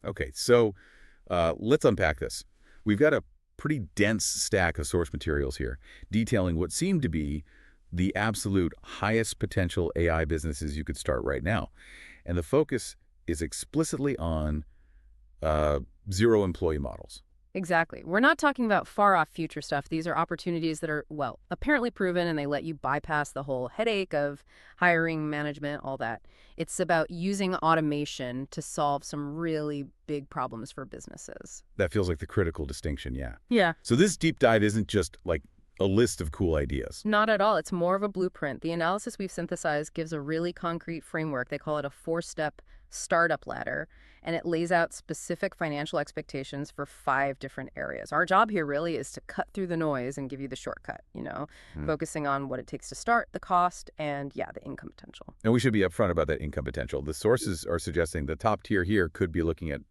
Okay, so let's unpack this. We've got a pretty dense stack of source materials here, detailing what seem to be the absolute highest potential AI businesses you could start right now. And the focus is explicitly on zero employee models. Exactly. We're not talking about far-off future stuff. These are opportunities that are, well, apparently proven, and they let you bypass the whole headache of hiring, management, all that. It's about using automation to solve some really big problems for businesses. That feels like the critical distinction, yeah. Yeah. So this deep dive isn't just like a list of cool ideas. Not at all. It's more of a blueprint. The analysis we've synthesized gives a really concrete framework. They call it a 4-step startup ladder, and it lays out specific financial expectations for 5 different areas. Our job here really is to cut through the noise and give you the shortcut, focusing on what it takes to start, the cost, and, yeah, the income potential. And we should be upfront about that income potential. The sources are suggesting the top tier here could be looking at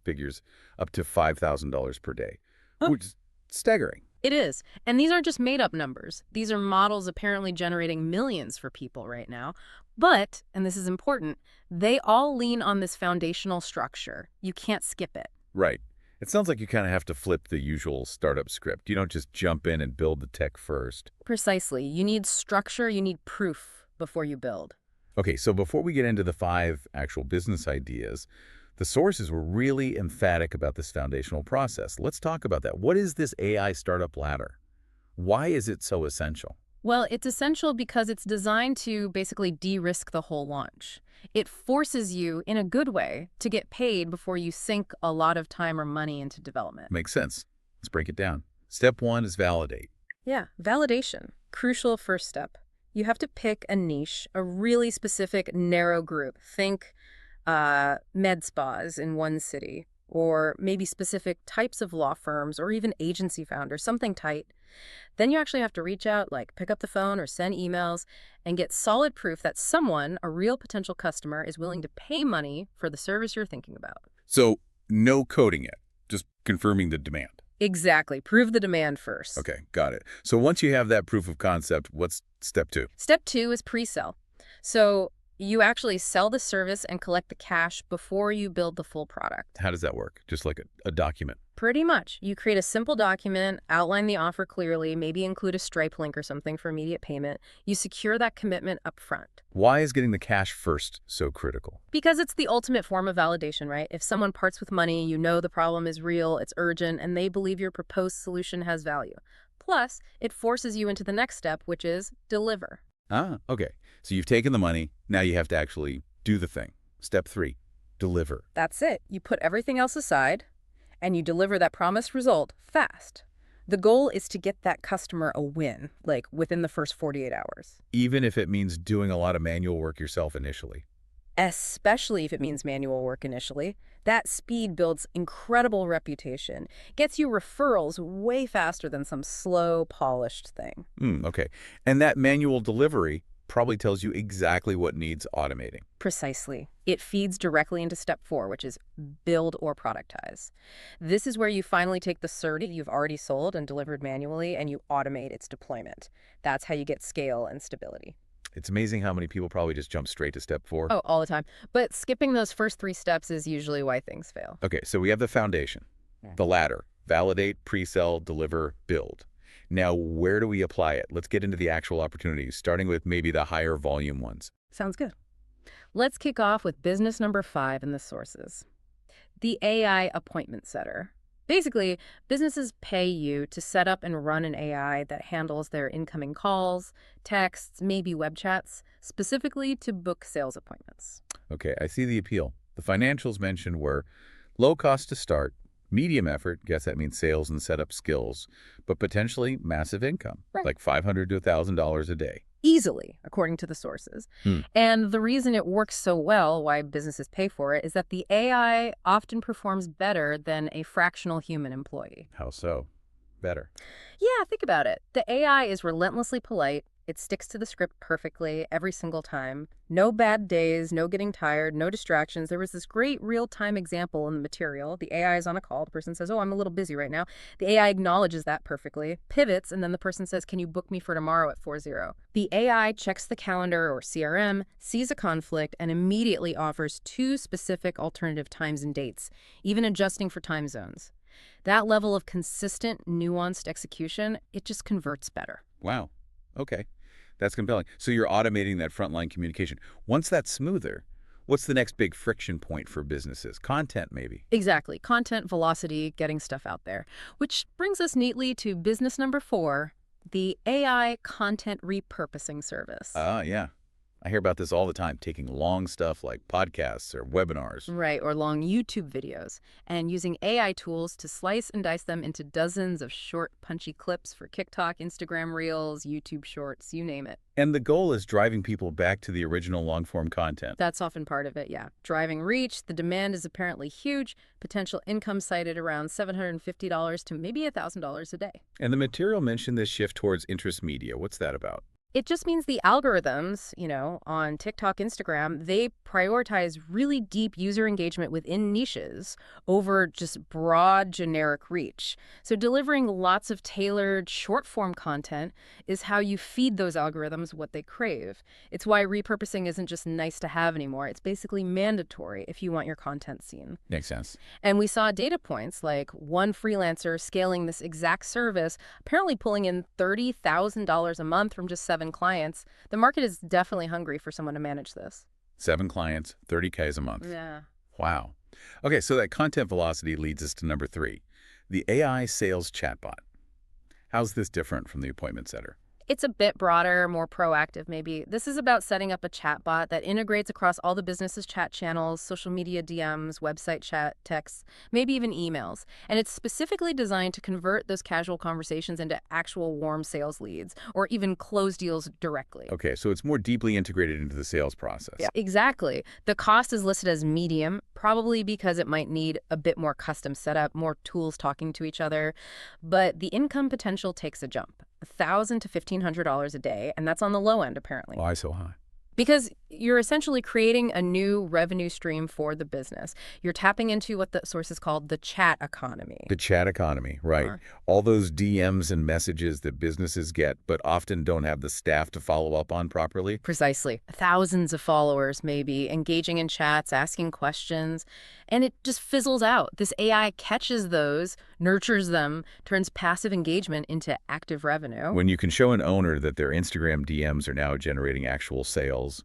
figures up to $5,000 per day, which is staggering. It is. And these aren't just made-up numbers. These are models apparently generating millions for people right now. But, and this is important, they all lean on this foundational structure. You can't skip it. Right. It sounds like you kind of have to flip the usual startup script. You don't just jump in and build the tech first. Precisely. You need structure, you need proof before you build. Okay, so before we get into the 5 actual business ideas, the sources were really emphatic about this foundational process. Let's talk about that. What is this AI startup ladder? Why is it so essential? Well, it's essential because it's designed to basically de-risk the whole launch. It forces you, in a good way, to get paid before you sink a lot of time or money into development. Makes sense. Let's break it down. Step 1 is validate. Yeah, validation. Crucial first step. You have to pick a niche, a really specific, narrow group. Think med spas in one city, or maybe specific types of law firms, or even agency founders, something tight. Then you actually have to reach out, like pick up the phone or send emails, and get solid proof that someone, a real potential customer, is willing to pay money for the service you're thinking about. So no coding yet, just confirming the demand. Exactly. Prove the demand first. Okay, got it. So once you have that proof of concept, what's step 2? Step 2 is pre-sell. So you actually sell the service and collect the cash before you build the full product. How does that work? Just like a document? Pretty much. You create a simple document, outline the offer clearly, maybe include a Stripe link or something for immediate payment. You secure that commitment up front. Why is getting the cash first so critical? Because it's the ultimate form of validation, right? If someone parts with money, you know the problem is real, it's urgent, and they believe your proposed solution has value. Plus, it forces you into the next step, which is deliver. Ah, okay. So you've taken the money, now you have to actually do the thing. Step 3, deliver. That's it. You put everything else aside, and you deliver that promised result fast. The goal is to get that customer a win, like within the first 48 hours. Even if it means doing a lot of manual work yourself initially. Especially if it means manual work initially. That speed builds incredible reputation, gets you referrals way faster than some slow, polished thing. Okay. And that manual delivery probably tells you exactly what needs automating. Precisely. It feeds directly into step 4, which is build or productize. This is where you finally take the service you've already sold and delivered manually, and you automate its deployment. That's how you get scale and stability. It's amazing how many people probably just jump straight to step 4. Oh, all the time. But skipping those first 3 steps is usually why things fail. Okay, so we have the foundation, the ladder, validate, pre-sell, deliver, build. Now, where do we apply it? Let's get into the actual opportunities, starting with maybe the higher volume ones. Sounds good. Let's kick off with business number 5 in the sources. The AI appointment setter. Basically, businesses pay you to set up and run an AI that handles their incoming calls, texts, maybe web chats, specifically to book sales appointments. Okay, I see the appeal. The financials mentioned were low cost to start, medium effort, guess that means sales and setup skills, but potentially massive income, like $500 to $1,000 a day. Easily, according to the sources. And the reason it works so well, why businesses pay for it, is that the AI often performs better than a fractional human employee. How so? Better. Yeah, think about it. The AI is relentlessly polite, It sticks to the script perfectly every single time. No bad days, no getting tired, no distractions. There was this great real-time example in the material. The AI is on a call. The person says, oh, I'm a little busy right now. The AI acknowledges that perfectly, pivots, and then the person says, can you book me for tomorrow at 4:00? The AI checks the calendar or CRM, sees a conflict, and immediately offers 2 specific alternative times and dates, even adjusting for time zones. That level of consistent, nuanced execution, it just converts better. Wow. Okay. That's compelling. So you're automating that frontline communication. Once that's smoother, what's the next big friction point for businesses? Content, maybe? Exactly. Content velocity, getting stuff out there. Which brings us neatly to business number 4, the AI content repurposing service. Yeah. I hear about this all the time, taking long stuff like podcasts or webinars. Right, or long YouTube videos, and using AI tools to slice and dice them into dozens of short, punchy clips for TikTok, Instagram Reels, YouTube Shorts, you name it. And the goal is driving people back to the original long-form content. That's often part of it, yeah. Driving reach, the demand is apparently huge, potential income cited around $750 to maybe $1,000 a day. And the material mentioned this shift towards interest media. What's that about? It just means the algorithms, on TikTok, Instagram, they prioritize really deep user engagement within niches over just broad generic reach. So delivering lots of tailored short-form content is how you feed those algorithms what they crave. It's why repurposing isn't just nice to have anymore. It's basically mandatory if you want your content seen. Makes sense. And we saw data points like one freelancer scaling this exact service, apparently pulling in $30,000 a month from just 7 clients. The market is definitely hungry for someone to manage this. 7 clients, 30Ks a month. Yeah. Wow. Okay, so that content velocity leads us to number 3, the AI sales chatbot. How's this different from the appointment setter? It's a bit broader, more proactive maybe. This is about setting up a chatbot that integrates across all the business's chat channels, social media DMs, website chat, texts, maybe even emails. And it's specifically designed to convert those casual conversations into actual warm sales leads or even close deals directly. Okay, so it's more deeply integrated into the sales process. Yeah, exactly. The cost is listed as medium, probably because it might need a bit more custom setup, more tools talking to each other. But the income potential takes a jump. $1,000 to $1,500 a day, and that's on the low end, apparently. Why so high? Because you're essentially creating a new revenue stream for the business. You're tapping into what the source is called the chat economy. The chat economy, right. All those DMs and messages that businesses get but often don't have the staff to follow up on properly. Precisely. Thousands of followers, maybe, engaging in chats, asking questions, and it just fizzles out. This AI catches those, nurtures them, turns passive engagement into active revenue. When you can show an owner that their Instagram DMs are now generating actual sales,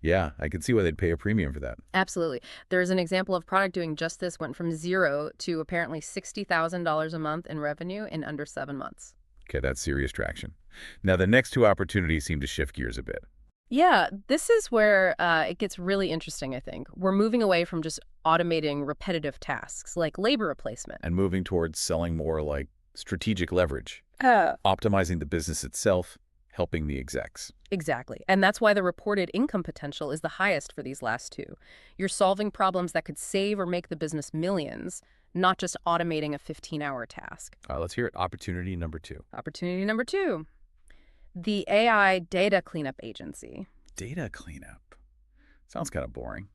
yeah, I can see why they'd pay a premium for that. Absolutely. There's an example of product doing just this, went from 0 to apparently $60,000 a month in revenue in under 7 months. Okay, that's serious traction. Now, the next 2 opportunities seem to shift gears a bit. Yeah, this is where it gets really interesting, I think. We're moving away from just automating repetitive tasks like labor replacement. And moving towards selling more like strategic leverage, Uh, optimizing the business itself, helping the execs. Exactly. And that's why the reported income potential is the highest for these last 2. You're solving problems that could save or make the business millions, not just automating a 15-hour task. Let's hear it. Opportunity number 2. Opportunity number 2, the AI data cleanup agency. Data cleanup. Sounds kind of boring.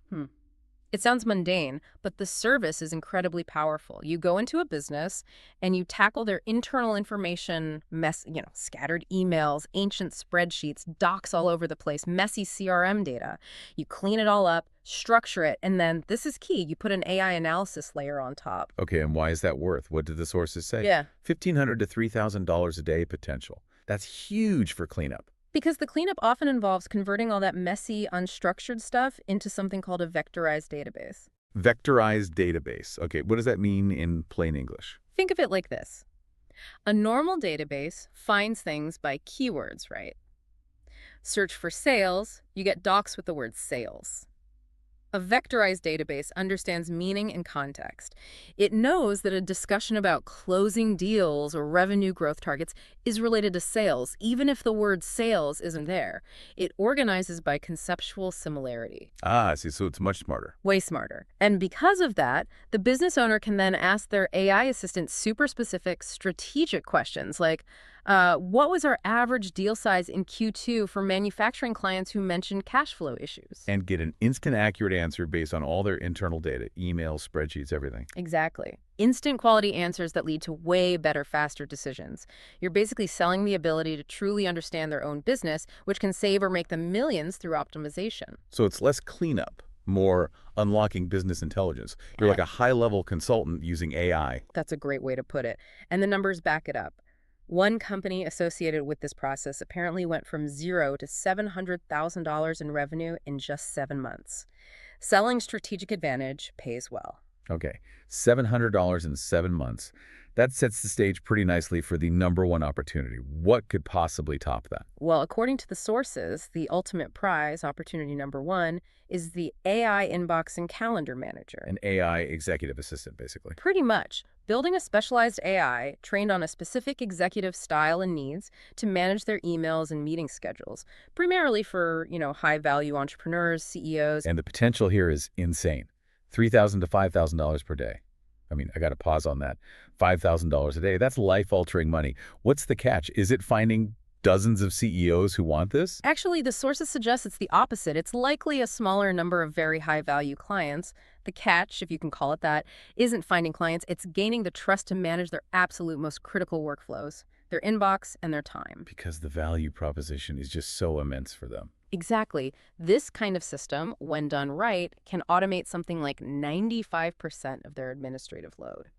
It sounds mundane, but the service is incredibly powerful. You go into a business and you tackle their internal information mess, scattered emails, ancient spreadsheets, docs all over the place, messy CRM data. You clean it all up, structure it, and then, this is key, you put an AI analysis layer on top. Okay, and why is that worth? What did the sources say? Yeah. $1,500 to $3,000 a day potential. That's huge for cleanup. Because the cleanup often involves converting all that messy, unstructured stuff into something called a vectorized database. Vectorized database. Okay, what does that mean in plain English? Think of it like this. A normal database finds things by keywords, right? Search for sales, you get docs with the word sales. A vectorized database understands meaning and context. It knows that a discussion about closing deals or revenue growth targets is related to sales, even if the word sales isn't there. It organizes by conceptual similarity. I see. So it's much smarter. Way smarter. And because of that, the business owner can then ask their AI assistant super specific strategic questions like, What was our average deal size in Q2 for manufacturing clients who mentioned cash flow issues? And get an instant accurate answer based on all their internal data, emails, spreadsheets, everything. Exactly. Instant quality answers that lead to way better, faster decisions. You're basically selling the ability to truly understand their own business, which can save or make them millions through optimization. So it's less cleanup, more unlocking business intelligence. You're like a high-level consultant using AI. That's a great way to put it. And the numbers back it up. One company associated with this process apparently went from zero to $700,000 in revenue in just 7 months. Selling strategic advantage pays well. Okay, $700 in 7 months. That sets the stage pretty nicely for the number one opportunity. What could possibly top that? Well, according to the sources, the ultimate prize, opportunity number one, is the AI inbox and calendar manager. An AI executive assistant, basically. Pretty much. Building a specialized AI trained on a specific executive style and needs to manage their emails and meeting schedules, primarily for, high-value entrepreneurs, CEOs. And the potential here is insane. $3,000 to $5,000 per day. I mean, I got to pause on that. $5,000 a day, that's life-altering money. What's the catch? Is it finding dozens of CEOs who want this? Actually, the sources suggest it's the opposite. It's likely a smaller number of very high-value clients. The catch, if you can call it that, isn't finding clients. It's gaining the trust to manage their absolute most critical workflows, their inbox and their time. Because the value proposition is just so immense for them. Exactly. This kind of system, when done right, can automate something like 95% of their administrative load.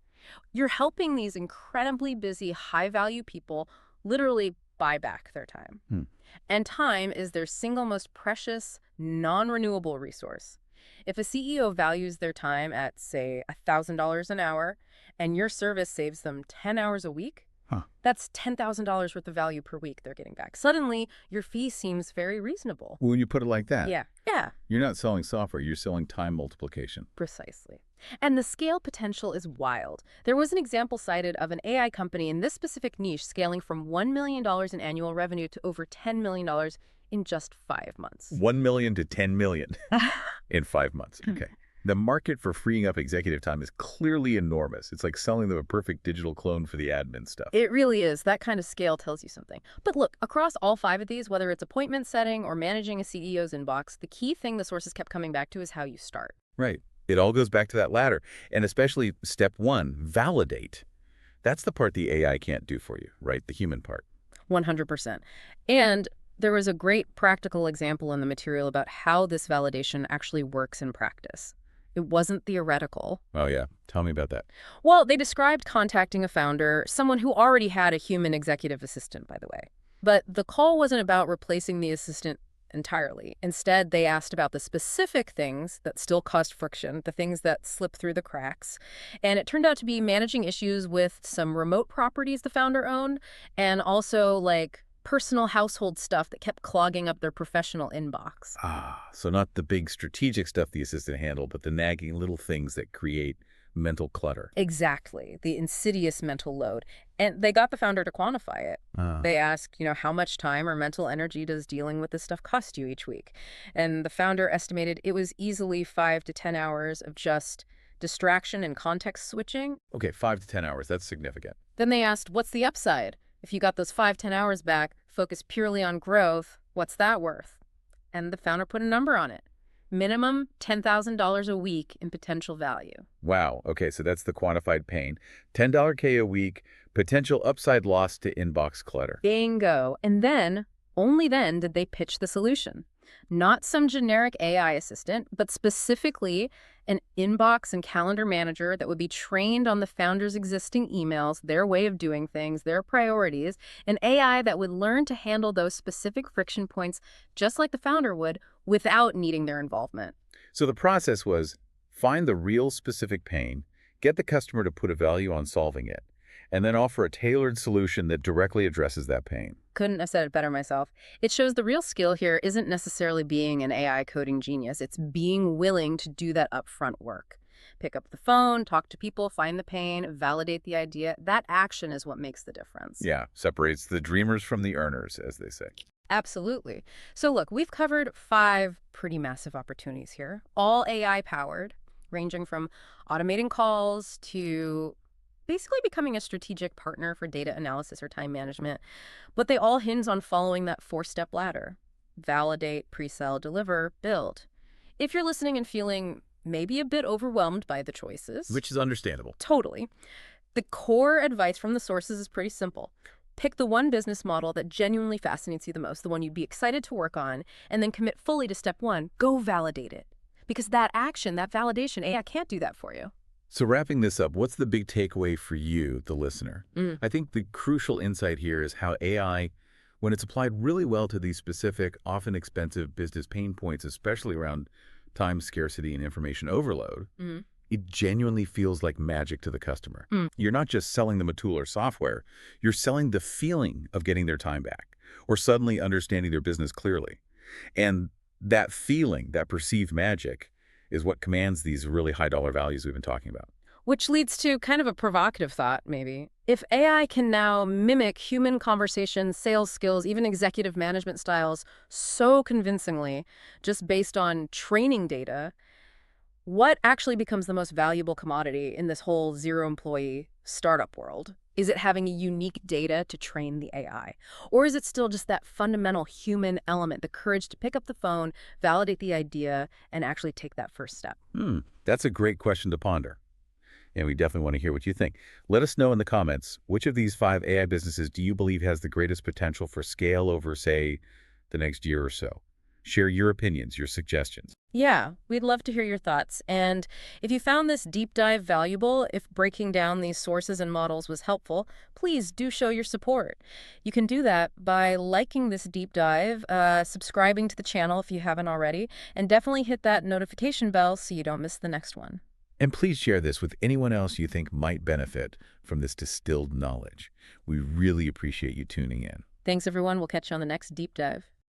You're helping these incredibly busy, high-value people literally buy back their time. And time is their single most precious, non-renewable resource. If a CEO values their time at, say, $1,000 an hour, and your service saves them 10 hours a week, that's $10,000 worth of value per week they're getting back. Suddenly, your fee seems very reasonable. When you put it like that. Yeah. You're not selling software, you're selling time multiplication. Precisely. And the scale potential is wild. There was an example cited of an AI company in this specific niche scaling from $1 million in annual revenue to over $10 million in just 5 months. 1 million to 10 million in 5 months. Okay. The market for freeing up executive time is clearly enormous. It's like selling them a perfect digital clone for the admin stuff. It really is. That kind of scale tells you something. But look, across all 5 of these, whether it's appointment setting or managing a CEO's inbox, the key thing the sources kept coming back to is how you start. Right. It all goes back to that ladder. And especially step 1, validate. That's the part the AI can't do for you, right? The human part. 100%. And there was a great practical example in the material about how this validation actually works in practice. It wasn't theoretical. Oh, yeah. Tell me about that. Well, they described contacting a founder, someone who already had a human executive assistant, by the way. But the call wasn't about replacing the assistant entirely. Instead, they asked about the specific things that still caused friction, the things that slip through the cracks. And it turned out to be managing issues with some remote properties the founder owned, and also like personal household stuff that kept clogging up their professional inbox. So not the big strategic stuff the assistant handled, but the nagging little things that create mental clutter. Exactly. The insidious mental load. And they got the founder to quantify it. They asked, how much time or mental energy does dealing with this stuff cost you each week? And the founder estimated it was easily 5 to 10 hours of just distraction and context switching. Okay, 5 to 10 hours. That's significant. Then they asked, what's the upside? If you got those 5-10 hours back, focused purely on growth, what's that worth? And the founder put a number on it. Minimum $10,000 a week in potential value. Wow. Okay, so that's the quantified pain. $10K a week, potential upside loss to inbox clutter. Bingo. And then, only then, did they pitch the solution. Not some generic AI assistant, but specifically an inbox and calendar manager that would be trained on the founder's existing emails, their way of doing things, their priorities, an AI that would learn to handle those specific friction points just like the founder would without needing their involvement. So the process was find the real specific pain, get the customer to put a value on solving it, and then offer a tailored solution that directly addresses that pain. Couldn't have said it better myself. It shows the real skill here isn't necessarily being an AI coding genius. It's being willing to do that upfront work. Pick up the phone, talk to people, find the pain, validate the idea. That action is what makes the difference. Yeah, separates the dreamers from the earners, as they say. Absolutely. So look, we've covered 5 pretty massive opportunities here, all AI powered, ranging from automating calls to basically becoming a strategic partner for data analysis or time management, but they all hinge on following that four-step ladder: validate, pre-sell, deliver, build. If you're listening and feeling maybe a bit overwhelmed by the choices, Which is understandable. totally, the core advice from the sources is pretty simple. Pick the one business model that genuinely fascinates you the most, the one you'd be excited to work on, and then commit fully to step one. Go validate it. Because that action, that validation, AI can't do that for you. So wrapping this up, what's the big takeaway for you, the listener? I think the crucial insight here is how AI, when it's applied really well to these specific, often expensive business pain points, especially around time scarcity and information overload, it genuinely feels like magic to the customer. You're not just selling them a tool or software, you're selling the feeling of getting their time back or suddenly understanding their business clearly. And that feeling, that perceived magic, is what commands these really high dollar values we've been talking about. Which leads to kind of a provocative thought, maybe. If AI can now mimic human conversations, sales skills, even executive management styles so convincingly, just based on training data, what actually becomes the most valuable commodity in this whole zero-employee startup world? Is it having unique data to train the AI? Or is it still just that fundamental human element, the courage to pick up the phone, validate the idea, and actually take that first step? That's a great question to ponder. And we definitely want to hear what you think. Let us know in the comments, which of these 5 AI businesses do you believe has the greatest potential for scale over, say, the next year or so? Share your opinions, your suggestions. Yeah, we'd love to hear your thoughts. And if you found this deep dive valuable, if breaking down these sources and models was helpful, please do show your support. You can do that by liking this deep dive, subscribing to the channel if you haven't already, and definitely hit that notification bell so you don't miss the next one. And please share this with anyone else you think might benefit from this distilled knowledge. We really appreciate you tuning in. Thanks, everyone. We'll catch you on the next deep dive.